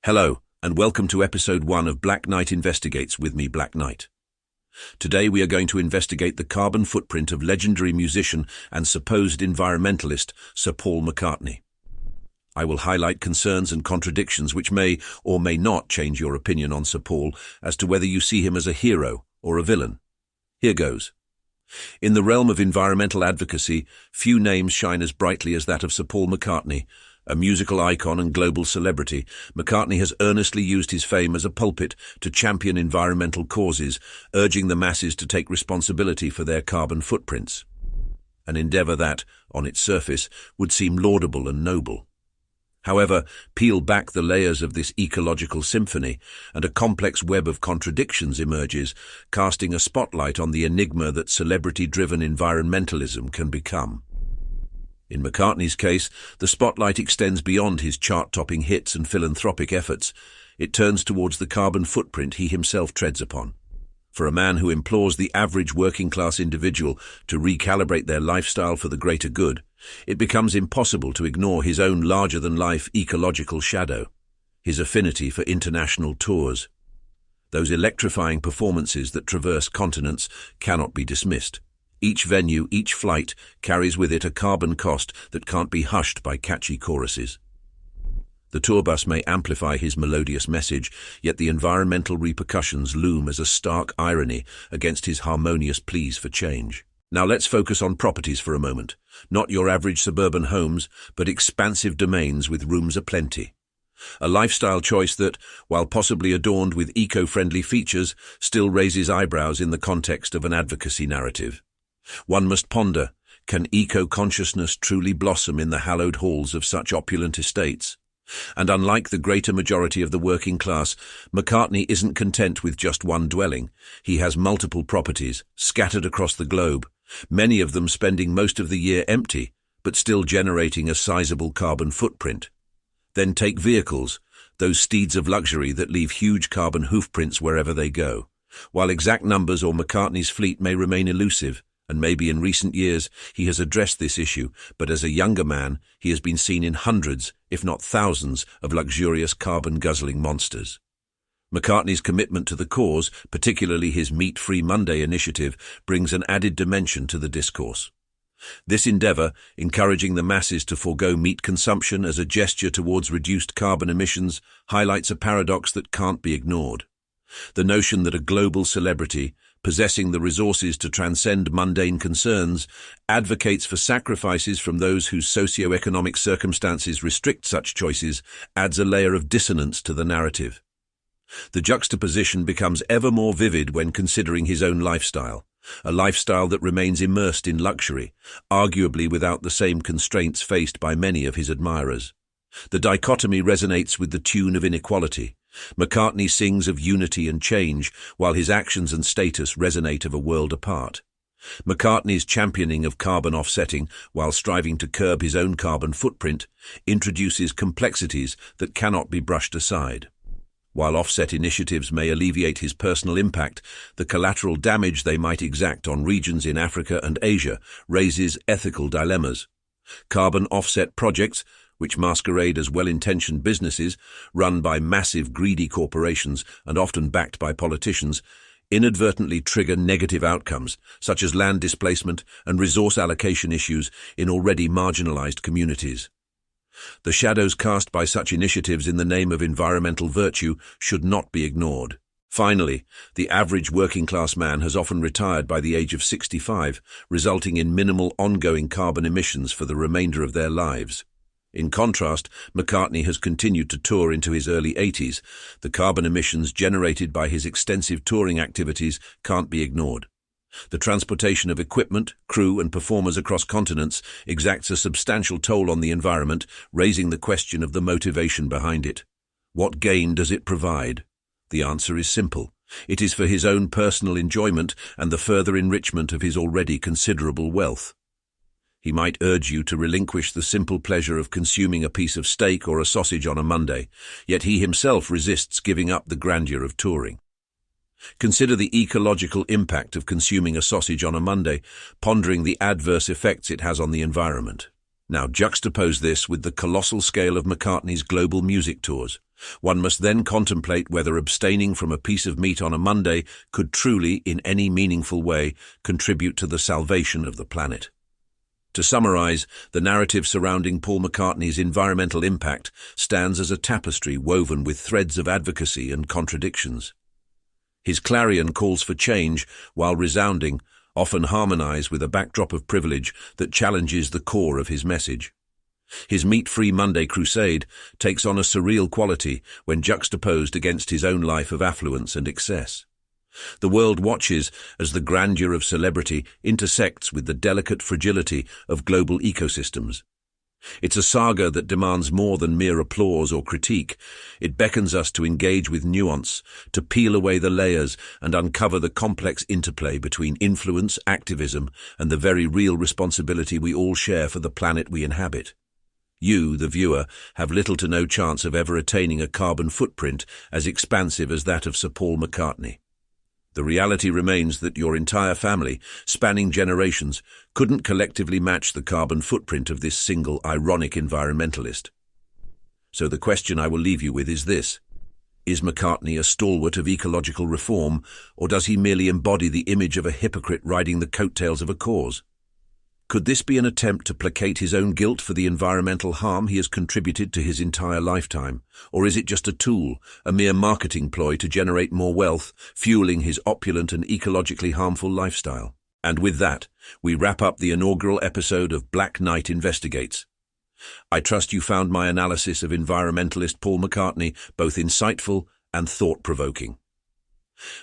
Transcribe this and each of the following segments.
Hello, and welcome to episode 1 of Black Knight Investigates with me, Black Knight. Today we are going to investigate the carbon footprint of legendary musician and supposed environmentalist Sir Paul McCartney. I will highlight concerns and contradictions which may or may not change your opinion on Sir Paul as to whether you see him as a hero or a villain. Here goes. In the realm of environmental advocacy, few names shine as brightly as that of Sir Paul McCartney. A musical icon and global celebrity, McCartney has earnestly used his fame as a pulpit to champion environmental causes, urging the masses to take responsibility for their carbon footprints. An endeavour that, on its surface, would seem laudable and noble. However, peel back the layers of this ecological symphony, and a complex web of contradictions emerges, casting a spotlight on the enigma that celebrity-driven environmentalism can become. In McCartney's case, the spotlight extends beyond his chart-topping hits and philanthropic efforts. It turns towards the carbon footprint he himself treads upon. For a man who implores the average working-class individual to recalibrate their lifestyle for the greater good, it becomes impossible to ignore his own larger-than-life ecological shadow, his affinity for international tours. Those electrifying performances that traverse continents cannot be dismissed. Each venue, each flight, carries with it a carbon cost that can't be hushed by catchy choruses. The tour bus may amplify his melodious message, yet the environmental repercussions loom as a stark irony against his harmonious pleas for change. Now let's focus on properties for a moment. Not your average suburban homes, but expansive domains with rooms aplenty. A lifestyle choice that, while possibly adorned with eco-friendly features, still raises eyebrows in the context of an advocacy narrative. One must ponder, can eco-consciousness truly blossom in the hallowed halls of such opulent estates? And unlike the greater majority of the working class, McCartney isn't content with just one dwelling. He has multiple properties, scattered across the globe, many of them spending most of the year empty, but still generating a sizable carbon footprint. Then take vehicles, those steeds of luxury that leave huge carbon hoofprints wherever they go. While exact numbers or McCartney's fleet may remain elusive, and maybe in recent years he has addressed this issue, but as a younger man he has been seen in hundreds, if not thousands, of luxurious carbon-guzzling monsters. McCartney's commitment to the cause, particularly his Meat-Free Monday initiative, brings an added dimension to the discourse. This endeavour, encouraging the masses to forego meat consumption as a gesture towards reduced carbon emissions, highlights a paradox that can't be ignored. The notion that a global celebrity, possessing the resources to transcend mundane concerns, advocates for sacrifices from those whose socio-economic circumstances restrict such choices, adds a layer of dissonance to the narrative. The juxtaposition becomes ever more vivid when considering his own lifestyle, a lifestyle that remains immersed in luxury, arguably without the same constraints faced by many of his admirers. The dichotomy resonates with the tune of inequality. McCartney sings of unity and change, while his actions and status resonate of a world apart. McCartney's championing of carbon offsetting, while striving to curb his own carbon footprint, introduces complexities that cannot be brushed aside. While offset initiatives may alleviate his personal impact, the collateral damage they might exact on regions in Africa and Asia raises ethical dilemmas. Carbon offset projects, which masquerade as well-intentioned businesses, run by massive greedy corporations and often backed by politicians, inadvertently trigger negative outcomes, such as land displacement and resource allocation issues in already marginalized communities. The shadows cast by such initiatives in the name of environmental virtue should not be ignored. Finally, the average working-class man has often retired by the age of 65, resulting in minimal ongoing carbon emissions for the remainder of their lives. In contrast, McCartney has continued to tour into his early 80s. The carbon emissions generated by his extensive touring activities can't be ignored. The transportation of equipment, crew and performers across continents exacts a substantial toll on the environment, raising the question of the motivation behind it. What gain does it provide? The answer is simple. It is for his own personal enjoyment and the further enrichment of his already considerable wealth. He might urge you to relinquish the simple pleasure of consuming a piece of steak or a sausage on a Monday, yet he himself resists giving up the grandeur of touring. Consider the ecological impact of consuming a sausage on a Monday, pondering the adverse effects it has on the environment. Now juxtapose this with the colossal scale of McCartney's global music tours. One must then contemplate whether abstaining from a piece of meat on a Monday could truly, in any meaningful way, contribute to the salvation of the planet. To summarize, the narrative surrounding Paul McCartney's environmental impact stands as a tapestry woven with threads of advocacy and contradictions. His clarion calls for change, while resounding, often harmonize with a backdrop of privilege that challenges the core of his message. His meat-free Monday crusade takes on a surreal quality when juxtaposed against his own life of affluence and excess. The world watches as the grandeur of celebrity intersects with the delicate fragility of global ecosystems. It's a saga that demands more than mere applause or critique. It beckons us to engage with nuance, to peel away the layers and uncover the complex interplay between influence, activism, and the very real responsibility we all share for the planet we inhabit. You, the viewer, have little to no chance of ever attaining a carbon footprint as expansive as that of Sir Paul McCartney. The reality remains that your entire family, spanning generations, couldn't collectively match the carbon footprint of this single ironic environmentalist. So the question I will leave you with is this: is McCartney a stalwart of ecological reform, or does he merely embody the image of a hypocrite riding the coattails of a cause? Could this be an attempt to placate his own guilt for the environmental harm he has contributed to his entire lifetime? Or is it just a tool, a mere marketing ploy to generate more wealth, fueling his opulent and ecologically harmful lifestyle? And with that, we wrap up the inaugural episode of Black Knight Investigates. I trust you found my analysis of environmentalist Paul McCartney both insightful and thought-provoking.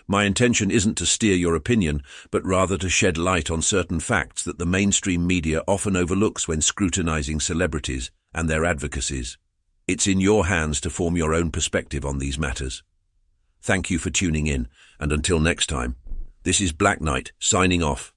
My intention isn't to steer your opinion, but rather to shed light on certain facts that the mainstream media often overlooks when scrutinizing celebrities and their advocacies. It's in your hands to form your own perspective on these matters. Thank you for tuning in, and until next time, this is Black Knight signing off.